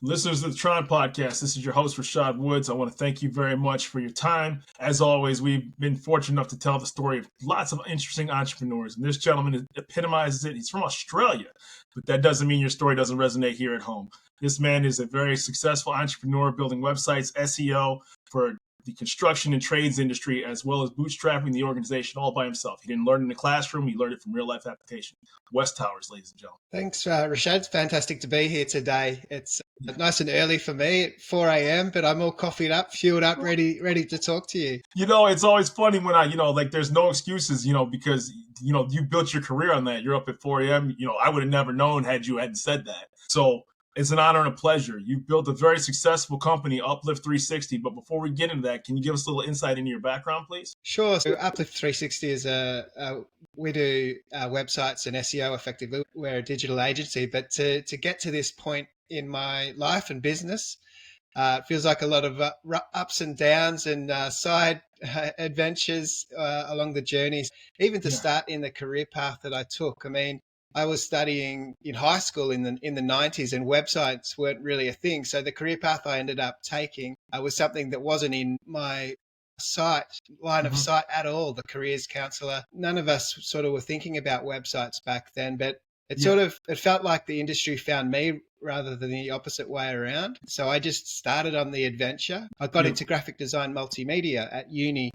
Listeners of the T.R.O.N podcast, this is your host, Rashad Woods. I want to thank you very much for your time. As always, we've been fortunate enough to tell the story of lots of interesting entrepreneurs, and this gentleman epitomizes it. He's from Australia, but that doesn't mean your story doesn't resonate here at home. This man is a very successful entrepreneur building websites, SEO for the construction and trades industry, as well as bootstrapping the organization all by himself. He didn't learn it in the classroom. He learned it from real-life application. Wes Towers, ladies and gentlemen. Thanks, Rashad. It's fantastic to be here today. It's nice and early for me at 4 a.m., but I'm all coffeeed up, fueled up, ready to talk to you. You know, it's always funny when there's no excuses, because, you built your career on that. You're up at 4 a.m. I would have never known had you hadn't said that. So it's an honor and a pleasure. You've built a very successful company, Uplift 360. But before we get into that, can you give us a little insight into your background, please? Sure. So Uplift 360 is we do websites and SEO effectively. We're a digital agency. But to get to this point in my life and business, it feels like a lot of ups and downs and side adventures along the journeys, even to start in the career path that I took. I mean, I was studying in high school in the 90s, and websites weren't really a thing. So the career path I ended up taking was something that wasn't in my line of sight at all. The careers counselor. None of us sort of were thinking about websites back then, but it felt like the industry found me rather than the opposite way around. So I just started on the adventure. I got into graphic design multimedia at uni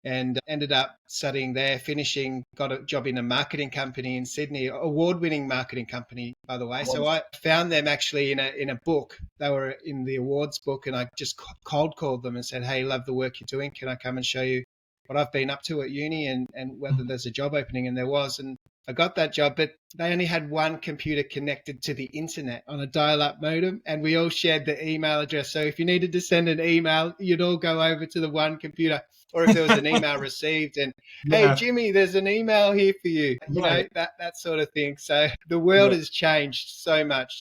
and ended up studying there, finishing, got a job in a marketing company in Sydney, award-winning marketing company, by the way. So I found them actually in a book. They were in the awards book, and I just cold called them and said, hey, love the work you're doing. Can I come and show you what I've been up to at uni and whether there's a job opening? And there was, and I got that job, but they only had one computer connected to the internet on a dial-up modem, and we all shared the email address. So if you needed to send an email, you'd all go over to the one computer. Or if there was an email received and, hey, Jimmy, there's an email here for you, that sort of thing. So the world has changed so much.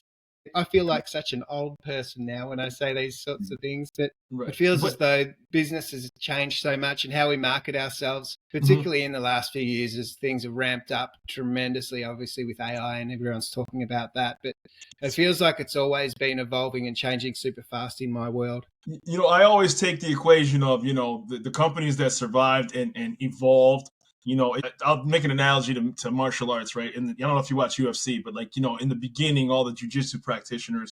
I feel like such an old person now when I say these sorts of things, but it feels as though business has changed so much and how we market ourselves, particularly in the last few years as things have ramped up tremendously, obviously with AI and everyone's talking about that. But it feels like it's always been evolving and changing super fast in my world. I always take the equation of, the companies that survived and evolved. I'll make an analogy to martial arts, right? I don't know if you watch UFC, but in the beginning, all the jiu-jitsu practitioners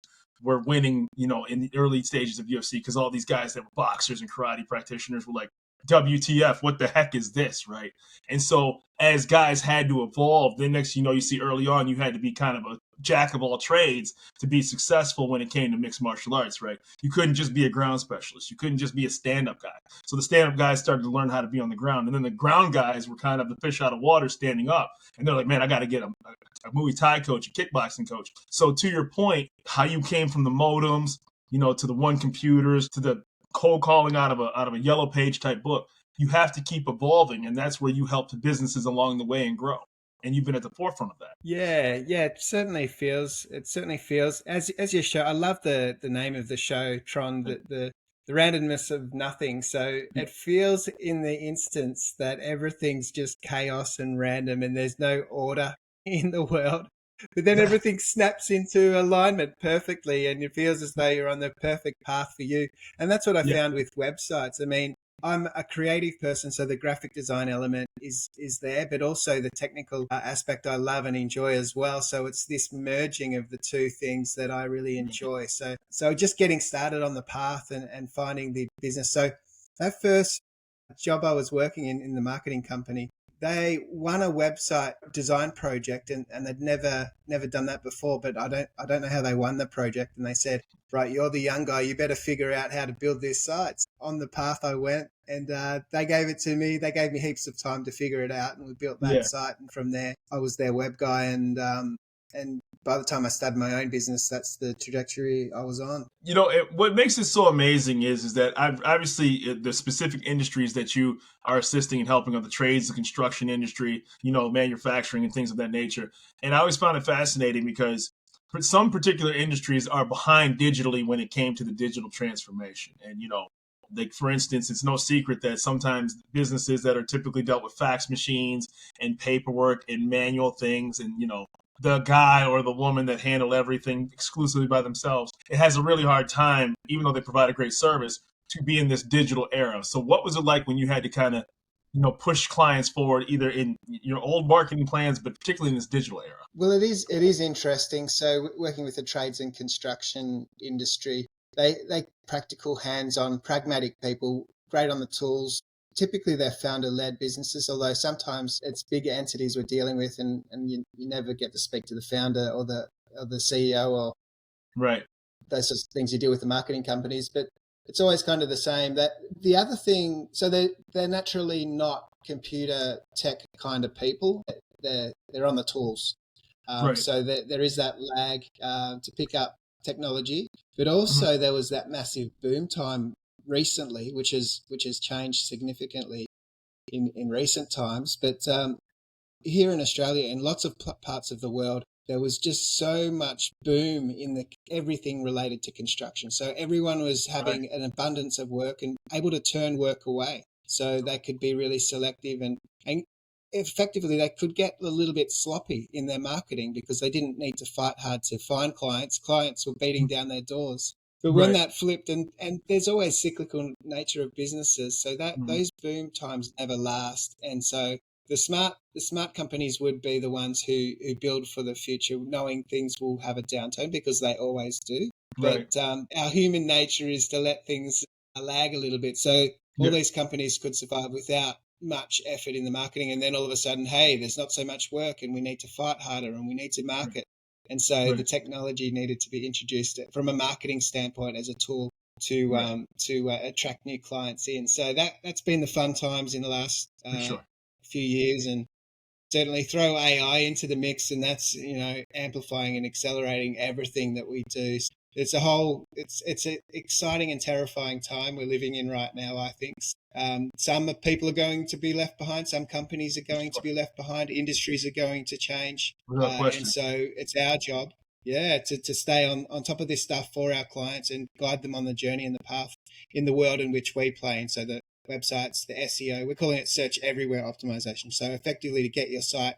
were winning, in the early stages of UFC because all these guys that were boxers and karate practitioners were like, WTF, what the heck is this, right? And so as guys had to evolve, then next you see early on, you had to be kind of a jack of all trades to be successful when it came to mixed martial arts, right? You couldn't just be a ground specialist. You couldn't just be a stand-up guy. So the stand-up guys started to learn how to be on the ground. And then the ground guys were kind of the fish out of water standing up. And they're like, man, I got to get a Muay Thai coach, a kickboxing coach. So to your point, how you came from the modems, to the one computers, to the cold calling out of a yellow page type book, you have to keep evolving, and that's where you help the businesses along the way and grow. And you've been at the forefront of that. Yeah, it certainly feels as your show. I love the name of the show, T.R.O.N, the randomness of nothing. So it feels in the instance that everything's just chaos and random, and there's no order in the world. But then everything snaps into alignment perfectly, and it feels as though you're on the perfect path for you. And that's what I found with websites. I mean, I'm a creative person, so the graphic design element is there, but also the technical aspect I love and enjoy as well. So it's this merging of the two things that I really enjoy. So just getting started on the path and finding the business. So that first job I was working in the marketing company, they won a website design project and they'd never done that before, but I don't know how they won the project. And they said, right, you're the young guy, you better figure out how to build this site. On the path I went, and they gave it to me. They gave me heaps of time to figure it out, and we built that site. And from there, I was their web guy. And by the time I started my own business, that's the trajectory I was on. What makes it so amazing is that obviously the specific industries that you are assisting and helping are the trades, the construction industry, manufacturing and things of that nature. And I always found it fascinating because some particular industries are behind digitally when it came to the digital transformation. And, like, for instance, it's no secret that sometimes businesses that are typically dealt with fax machines and paperwork and manual things and, the guy or the woman that handle everything exclusively by themselves, it has a really hard time, even though they provide a great service, to be in this digital era. So what was it like when you had to kind of, push clients forward either in your old marketing plans, but particularly in this digital era? Well, it is interesting. So working with the trades and construction industry, they practical, hands-on, pragmatic people, great on the tools. Typically, they're founder-led businesses, although sometimes it's bigger entities we're dealing with, and you never get to speak to the founder or the CEO or Right. those sorts of things you deal with the marketing companies. But it's always kind of the same. That the other thing, so they're naturally not computer tech kind of people. They're on the tools. Right. So there is that lag to pick up technology, but also there was that massive boom time recently, which has changed significantly in recent times. But here in Australia and lots of parts of the world, there was just so much boom in everything related to construction. So everyone was having an abundance of work and able to turn work away. So they could be really selective and effectively they could get a little bit sloppy in their marketing because they didn't need to fight hard to find clients. Clients were beating down their doors. But when that flipped, and there's always cyclical nature of businesses, so that those boom times never last. And so the smart companies would be the ones who build for the future, knowing things will have a downturn because they always do. Right. But our human nature is to let things lag a little bit. So all these companies could survive without much effort in the marketing, and then all of a sudden, hey, there's not so much work and we need to fight harder and we need to market. And so the technology needed to be introduced from a marketing standpoint as a tool to attract new clients in. So that's been the fun times in the last few years, and certainly throw AI into the mix, and that's amplifying and accelerating everything that we do. It's an exciting and terrifying time we're living in right now, I think. Some people are going to be left behind. Some companies are going to be left behind. Industries are going to change. And so it's our job, to stay on top of this stuff for our clients and guide them on the journey and the path in the world in which we play. And so the websites, the SEO, we're calling it search everywhere optimization. So effectively to get your site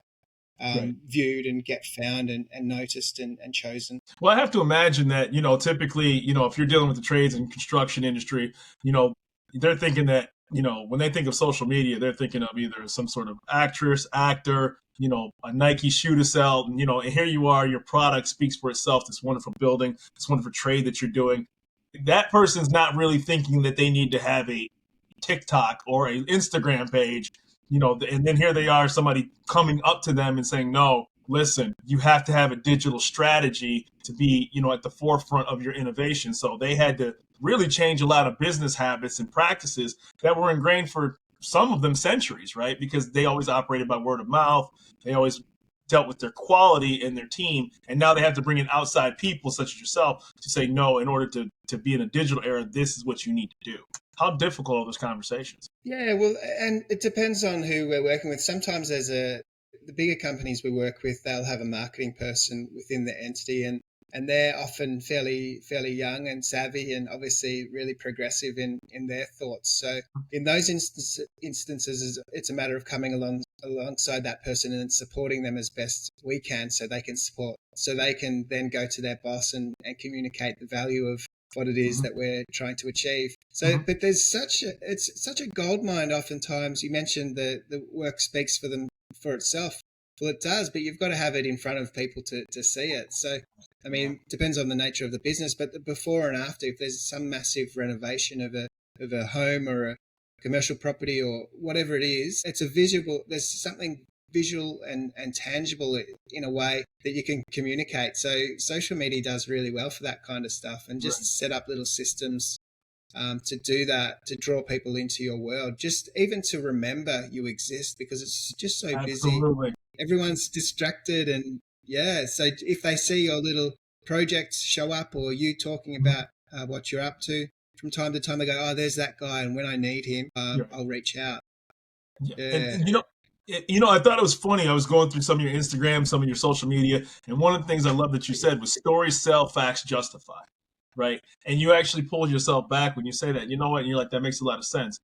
viewed and get found and noticed and chosen. Well, I have to imagine that, typically, if you're dealing with the trades and construction industry, they're thinking that, when they think of social media, they're thinking of either some sort of actress, actor, a Nike shoe to sell, and here you are, your product speaks for itself, this wonderful building, this wonderful trade that you're doing. That person's not really thinking that they need to have a TikTok or an Instagram page, and then here they are, somebody coming up to them and saying, no, listen, you have to have a digital strategy to be, at the forefront of your innovation. So they had to really change a lot of business habits and practices that were ingrained for some of them centuries, right? Because they always operated by word of mouth. They always dealt with their quality and their team. And now they have to bring in outside people such as yourself to say, no, in order to be in a digital era, this is what you need to do. How difficult are those conversations? Yeah, well, and it depends on who we're working with. Sometimes the bigger companies we work with, they'll have a marketing person within the entity, and they're often fairly young and savvy and obviously really progressive in their thoughts. So in those instances, it's a matter of coming alongside that person and supporting them as best we can so they can then go to their boss and communicate the value of what it is that we're trying to achieve. So, but it's such a goldmine oftentimes. You mentioned the work speaks for itself. Well, it does, but you've got to have it in front of people to see it. So, I mean, depends on the nature of the business, but the before and after, if there's some massive renovation of a home or a commercial property or whatever it is, there's something visual and tangible in a way that you can communicate. So social media does really well for that kind of stuff, and just set up little systems to do that, to draw people into your world, just even to remember you exist, because it's just so busy. Everyone's distracted, and so if they see your little projects show up or you talking about what you're up to, from time to time they go, oh, there's that guy, and when I need him, I'll reach out. And, I thought it was funny. I was going through some of your Instagram, some of your social media, and one of the things I love that you said was stories sell, facts justify, right? And you actually pulled yourself back when you say that. You know what? And you're like, that makes a lot of sense,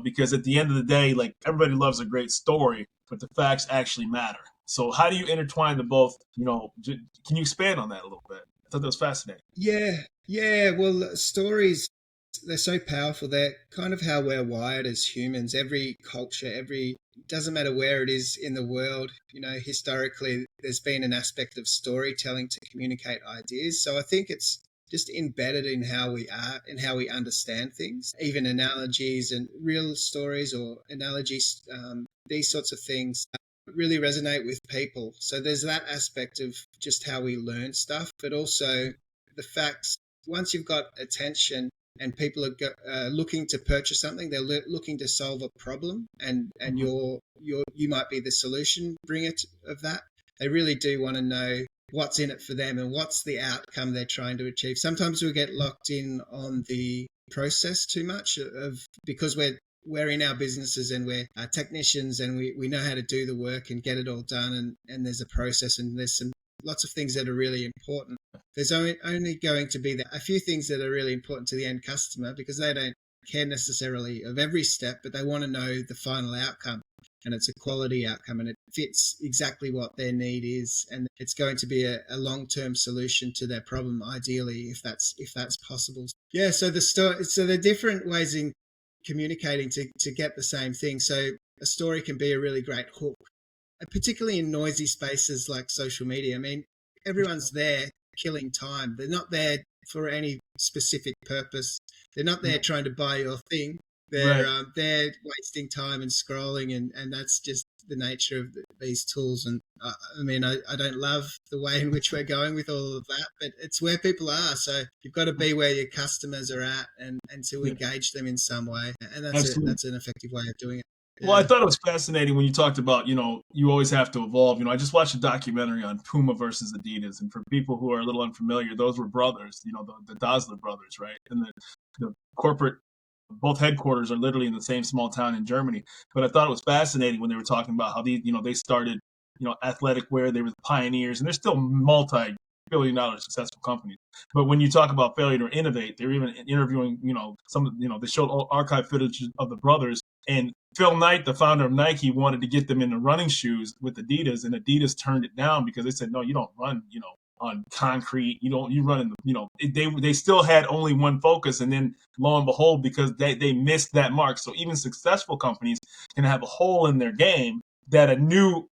because at the end of the day, like, everybody loves a great story, but the facts actually matter. So how do you intertwine the both? Can you expand on that a little bit? I thought that was fascinating. Yeah. Well, stories, they're so powerful. They're kind of how we're wired as humans. Every culture, doesn't matter where it is in the world, historically, there's been an aspect of storytelling to communicate ideas. So I think it's just embedded in how we are and how we understand things, even analogies and real stories or analogies, these sorts of things really resonate with people. So there's that aspect of just how we learn stuff, but also the facts. Once you've got attention and people are looking to purchase something, they're looking to solve a problem, and you might be the solution bringer of that. They really do want to know what's in it for them and what's the outcome they're trying to achieve. Sometimes we get locked in on the process too much because we're in our businesses and we're technicians, and we know how to do the work and get it all done, and there's a process, and there's lots of things that are really important. There's only going to be a few things that are really important to the end customer, because they don't care necessarily of every step, but they want to know the final outcome, and it's a quality outcome, and it fits exactly what their need is, and it's going to be a long-term solution to their problem, ideally, if that's possible. Yeah, so the different ways in communicating to get the same thing. So a story can be a really great hook, particularly in noisy spaces like social media. I mean, everyone's there killing time. They're not there for any specific purpose. They're not there trying to buy your thing. They're wasting time and scrolling, and that's just the nature of these tools. And I don't love the way in which we're going with all of that, but it's where people are. So you've got to be where your customers are at, and to engage them in some way. And that's an effective way of doing it. Well, I thought it was fascinating when you talked about, you always have to evolve. I just watched a documentary on Puma versus Adidas. And for people who are a little unfamiliar, those were brothers, the Dassler brothers, right? And the corporate, both headquarters are literally in the same small town in Germany. But I thought it was fascinating when they were talking about how they started, athletic wear. They were the pioneers, and they're still multi-billion-dollar successful companies. But when you talk about failure to innovate, they're even interviewing, they showed archive footage of the brothers. And Phil Knight, the founder of Nike, wanted to get them into running shoes with Adidas, and Adidas turned it down because they said, no, you don't run, on concrete. You run in the, they still had only one focus. And then lo and behold, because they missed that mark. So even successful companies can have a hole in their game that a new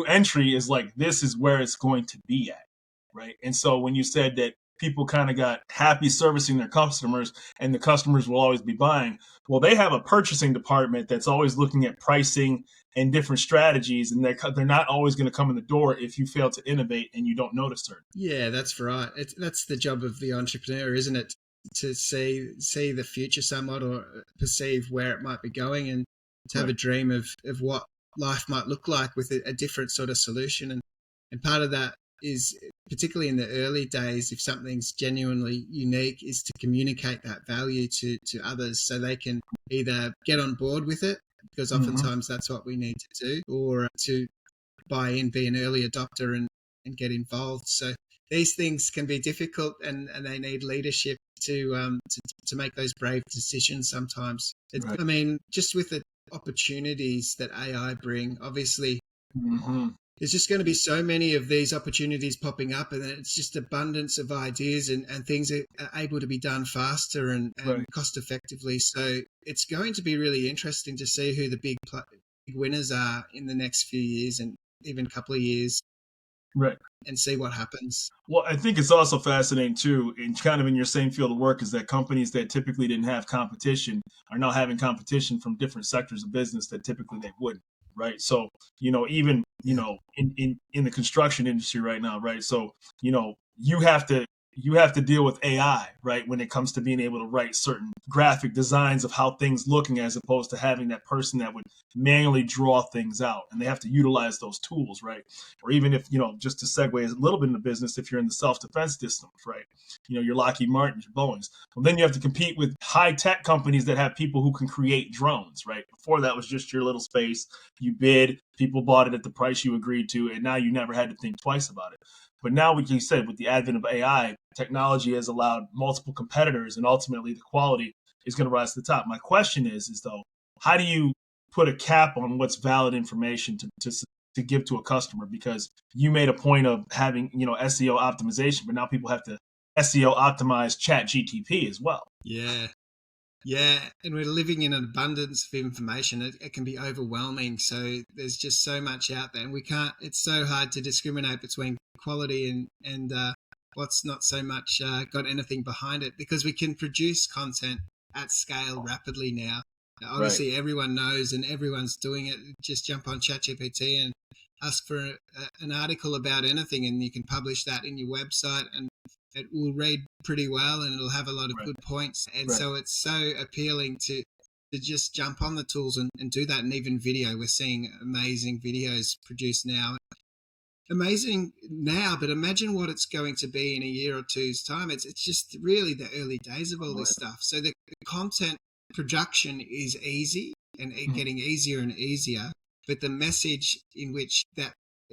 entry is like, this is where it's going to be at. Right. And so when you said that people kind of got happy servicing their customers and the customers will always be buying, well, they have a purchasing department that's always looking at pricing and different strategies, and they're not always going to come in the door if you fail to innovate and you don't notice certain. Yeah, that's right. That's the job of the entrepreneur, isn't it? To see the future somewhat, or perceive where it might be going, and to have a dream of what life might look like with a different sort of solution. And part of that is, particularly in the early days, if something's genuinely unique, is to communicate that value to others so they can either get on board with it, because oftentimes that's what we need to do, or to buy in, be an early adopter and get involved. So these things can be difficult, and they need leadership to make those brave decisions sometimes. Right. I mean, just with the opportunities that AI bring, obviously, there's just going to be so many of these opportunities popping up, and it's just abundance of ideas, and things are able to be done faster and cost effectively. So it's going to be really interesting to see who the big winners are in the next few years, and even a couple of years. Right. And see what happens. Well, I think it's also fascinating too, and kind of in your same field of work, is that companies that typically didn't have competition are now having competition from different sectors of business that typically they wouldn't. Right. So, even, in the construction industry right now. Right. So, you have to deal with AI, right, when it comes to being able to write certain graphic designs of how things looking, as opposed to having that person that would manually draw things out, and they have to utilize those tools, right? Or even if, just to segue a little bit into business, if you're in the self-defense systems, right, your Lockheed Martins, your Boeings, well, then you have to compete with high-tech companies that have people who can create drones, right? Before that was just your little space, you bid, people bought it at the price you agreed to, and now you never had to think twice about it. But now, like you said, with the advent of AI, technology has allowed multiple competitors, and ultimately the quality is going to rise to the top. My question is though, how do you put a cap on what's valid information to to give to a customer, because you made a point of having, SEO optimization, but now people have to SEO optimize Chat GTP as well. Yeah. Yeah, and we're living in an abundance of information. It can be overwhelming. So there's just so much out there, and it's so hard to discriminate between quality and what's not so much got anything behind it, because we can produce content at scale rapidly now. Obviously, everyone knows and everyone's doing it. Just jump on ChatGPT and ask for an article about anything, and you can publish that in your website, and it will read pretty well, and it'll have a lot of good points. And so it's so appealing to just jump on the tools and do that. And even video, we're seeing amazing videos produced now. Amazing now, but imagine what it's going to be in a year or two's time. It's just really the early days of all this stuff. So the content production is easy and getting easier and easier, but the message in which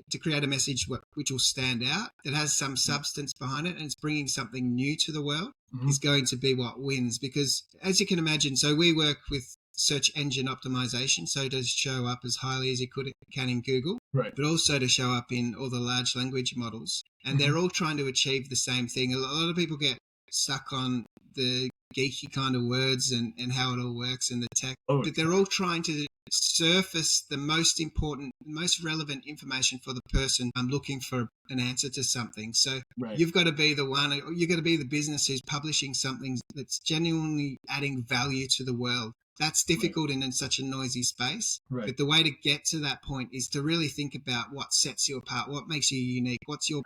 to create a message which will stand out, that has some substance behind it, and it's bringing something new to the world, is going to be what wins. Because as you can imagine, so we work with search engine optimization, so to show up as highly as you can in Google, but also to show up in all the large language models. And they're all trying to achieve the same thing. A lot of people get stuck on the geeky kind of words and how it all works and the tech, but they're all trying to surface the most important, most relevant information for the person looking for an answer to something. So you've got to be the one, you've got to be the business who's publishing something that's genuinely adding value to the world. That's difficult in such a noisy space. But the way to get to that point is to really think about what sets you apart, what makes you unique, what's your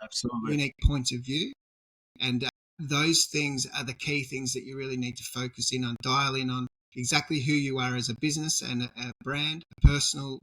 unique point of view. And those things are the key things that you really need to focus in on, dial in on exactly who you are as a business and a brand, a personal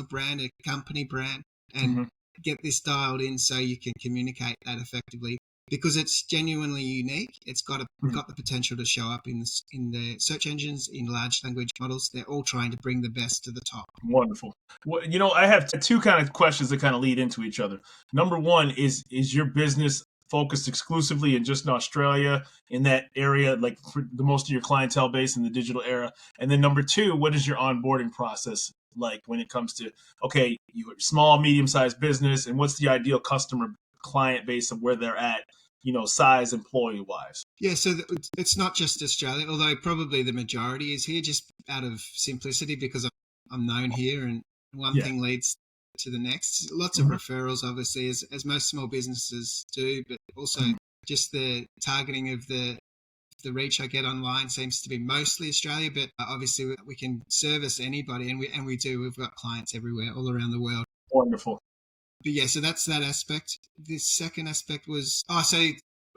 brand, a company brand, and get this dialed in so you can communicate that effectively, because it's genuinely unique. It's got the potential to show up in the search engines, in large language models. They're all trying to bring the best to the top. Wonderful. Well, I have two kind of questions that kind of lead into each other. Number one is your business focused exclusively in just in Australia, in that area, like for the most of your clientele base in the digital era? And then number two, what is your onboarding process like when it comes to, okay, you're a small, medium-sized business, and what's the ideal customer client base of where they're at, size employee-wise? Yeah, so it's not just Australia, although probably the majority is here, just out of simplicity, because I'm known here, and one thing leads to the next. Lots of referrals, obviously, as most small businesses do, but also just the targeting of the reach I get online seems to be mostly Australia, but obviously we can service anybody, and we do. We've got clients everywhere, all around the world. Wonderful. But yeah, so that's that aspect. The second aspect was so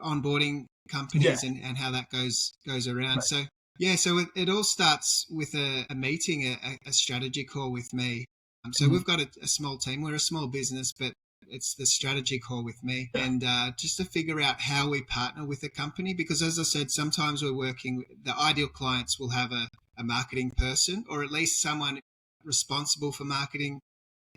onboarding companies and how that goes around. So so it all starts with a meeting, a strategy call with me. So we've got a small team. We're a small business, but it's the strategy call with me, and just to figure out how we partner with a company. Because as I said, sometimes we're working, the ideal clients will have a marketing person, or at least someone responsible for marketing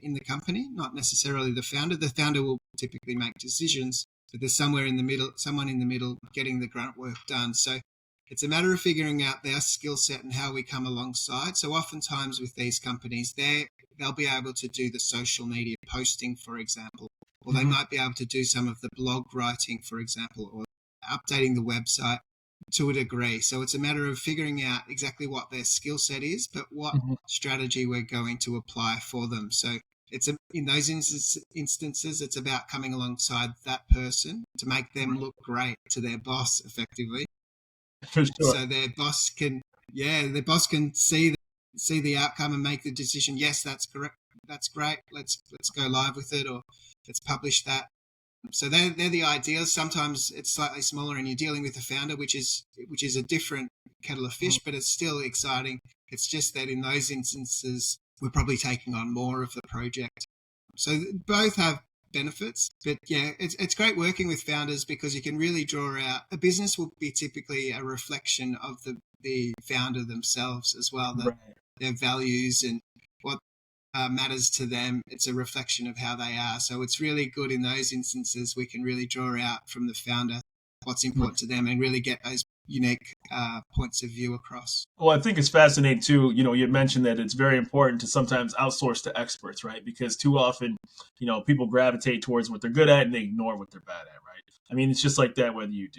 in the company, not necessarily the founder. The founder will typically make decisions, but there's someone in the middle getting the grunt work done. So it's a matter of figuring out their skill set and how we come alongside. So oftentimes with these companies, they'll be able to do the social media posting, for example, or they might be able to do some of the blog writing, for example, or updating the website to a degree. So it's a matter of figuring out exactly what their skill set is, but what strategy we're going to apply for them. So in those instances, it's about coming alongside that person to make them look great to their boss, effectively. For sure. So their boss can see the outcome and make the decision. Yes, that's correct. That's great. Let's go live with it, or let's publish that. So they're the ideas. Sometimes it's slightly smaller, and you're dealing with the founder, which is a different kettle of fish, but it's still exciting. It's just that in those instances, we're probably taking on more of the project. So both have benefits, but yeah, it's great working with founders, because you can really draw out, a business will be typically a reflection of the founder themselves as well, their values and what matters to them. It's a reflection of how they are. So it's really good in those instances. We can really draw out from the founder what's important to them and really get those unique points of view across. Well, I think it's fascinating too. You mentioned that it's very important to sometimes outsource to experts, right? Because too often, people gravitate towards what they're good at and they ignore what they're bad at, right? I mean, it's just like that whether you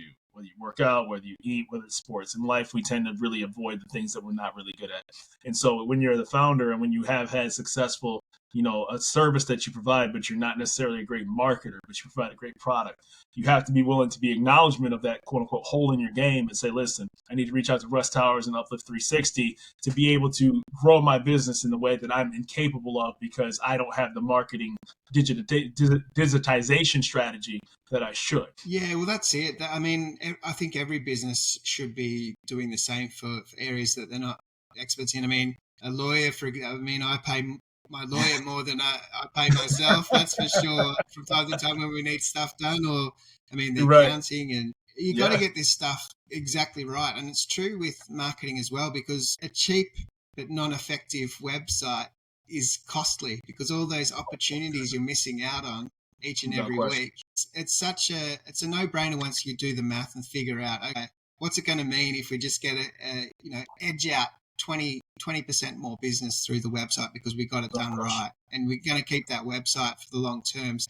work out, whether you eat, whether it's sports. In life, we tend to really avoid the things that we're not really good at. And so when you're the founder and when you have had successful, a service that you provide, but you're not necessarily a great marketer, but you provide a great product, you have to be willing to be acknowledgement of that quote unquote hole in your game and say, listen, I need to reach out to Wes Towers and Uplift 360 to be able to grow my business in the way that I'm incapable of because I don't have the marketing digitization strategy that I should. Yeah, well, that's it. I mean, I think every business should be doing the same for areas that they're not experts in. I mean, a lawyer, I pay my lawyer more than I pay myself, that's for sure, from time to time when we need stuff done, or, the Right. accounting, and you got to get this stuff exactly right. And it's true with marketing as well, because a cheap but non-effective website is costly because all those opportunities you're missing out on each and every week. It's a no-brainer once you do the math and figure out, okay, what's it going to mean if we just get edge out 20% more business through the website because we got it done right, and we're going to keep that website for the long terms.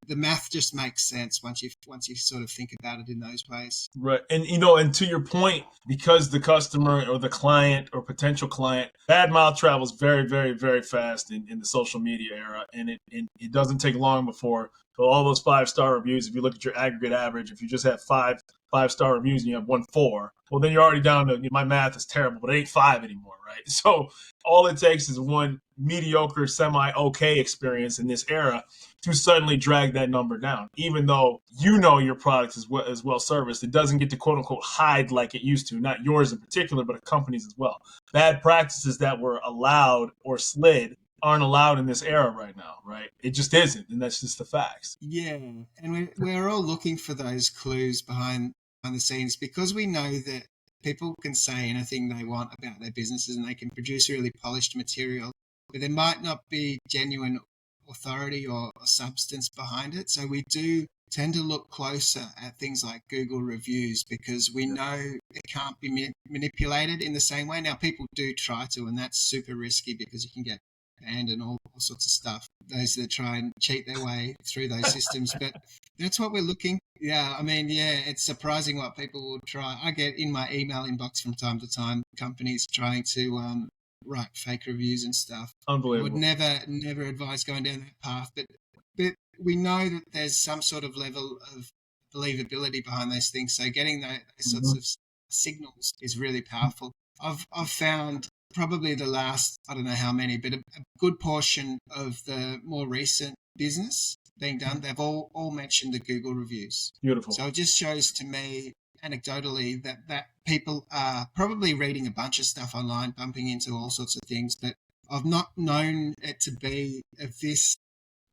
The math just makes sense once you sort of think about it in those ways. Right. And to your point, because the customer or the client or potential client, bad mouth travels very, very, very fast in the social media era. And it doesn't take long before all those 5-star reviews, if you look at your aggregate average, if you just have 5-star reviews and you have 1 4, well, then you're already down to, my math is terrible, but it ain't 5 anymore, right? So all it takes is one mediocre, semi-okay experience in this era to suddenly drag that number down. Even though your product is well serviced, it doesn't get to quote unquote hide like it used to, not yours in particular, but a company's as well. Bad practices that were allowed or slid aren't allowed in this era right now, right? It just isn't, and that's just the facts. Yeah, and we're all looking for those clues behind the scenes because we know that people can say anything they want about their businesses and they can produce really polished material, but there might not be genuine authority or substance behind it. So we do tend to look closer at things like Google reviews because we know it can't be manipulated in the same way. Now, people do try to, and that's super risky because you can get banned and all sorts of stuff, those that try and cheat their way through those systems. But that's what we're looking. Yeah, it's surprising what people will try. I get in my email inbox from time to time companies trying to write fake reviews and stuff. Unbelievable. I would never advise going down that path. But we know that there's some sort of level of believability behind those things. So getting those sorts of signals is really powerful. I've found probably the last, I don't know how many, but a good portion of the more recent business being done, they've all mentioned the Google reviews. Beautiful. So it just shows to me anecdotally that people are probably reading a bunch of stuff online, bumping into all sorts of things, but I've not known it to be of this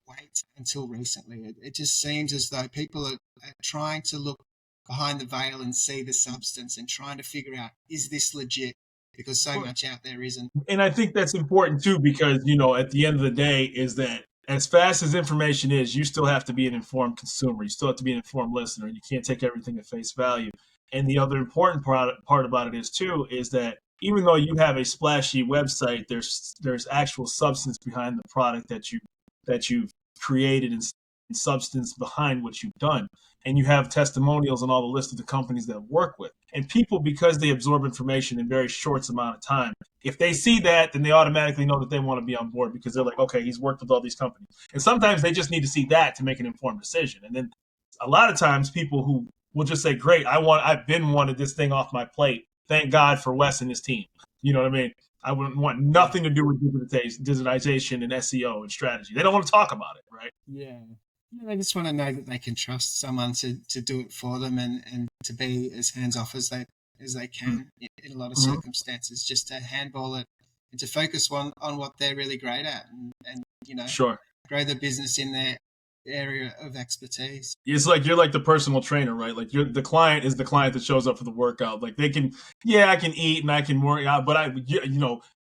weight until recently. It just seems as though people are trying to look behind the veil and see the substance and trying to figure out, is this legit? Because so much out there isn't. And I think that's important too, because, at the end of the day is that as fast as information is, you still have to be an informed consumer. You still have to be an informed listener. You can't take everything at face value. And the other important part about it is too, is that even though you have a splashy website, there's actual substance behind the product that you've created and substance behind what you've done. And you have testimonials on all the list of the companies that work with. And people, because they absorb information in very short amount of time, if they see that, then they automatically know that they want to be on board because they're like, okay, he's worked with all these companies. And sometimes they just need to see that to make an informed decision. And then a lot of times people who will just say, great, I've been wanted this thing off my plate. Thank God for Wes and his team. You know what I mean? I wouldn't want nothing to do with digitization and SEO and strategy. They don't want to talk about it, right? Yeah. They just want to know that they can trust someone to do it for them and to be as hands-off as they can in a lot of circumstances, just to handball it and to focus on what they're really great at and grow the business in their area of expertise. It's like you're like the personal trainer, right? Like the client is the client that shows up for the workout. Like I can eat and I can work out, but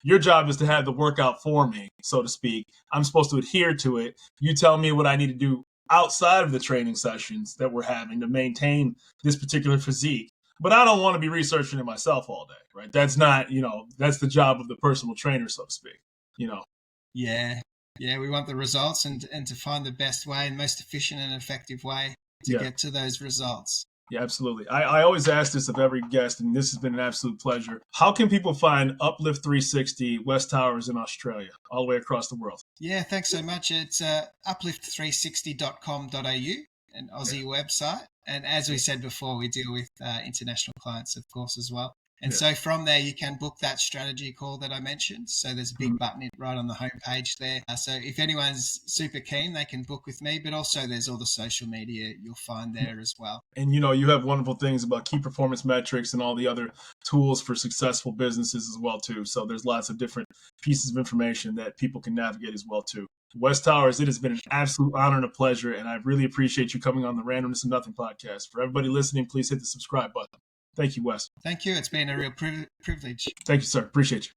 your job is to have the workout for me, so to speak. I'm supposed to adhere to it. You tell me what I need to do outside of the training sessions that we're having to maintain this particular physique. But I don't want to be researching it myself all day, right? That's not, that's the job of the personal trainer, so to speak, Yeah. Yeah, we want the results and to find the best way and most efficient and effective way to get to those results. Yeah, absolutely. I always ask this of every guest, and this has been an absolute pleasure. How can people find Uplift 360 Wes Towers in Australia, all the way across the world? Yeah, thanks so much. It's uplift360.com.au, an Aussie website. And as we said before, we deal with international clients, of course, as well. And so from there, you can book that strategy call that I mentioned. So there's a big button right on the homepage there. So if anyone's super keen, they can book with me. But also there's all the social media you'll find there as well. And, you have wonderful things about key performance metrics and all the other tools for successful businesses as well, too. So there's lots of different pieces of information that people can navigate as well, too. Wes Towers, it has been an absolute honor and a pleasure. And I really appreciate you coming on the Randomness and Nothing podcast. For everybody listening, please hit the subscribe button. Thank you, Wes. Thank you. It's been a real privilege. Thank you, sir. Appreciate you.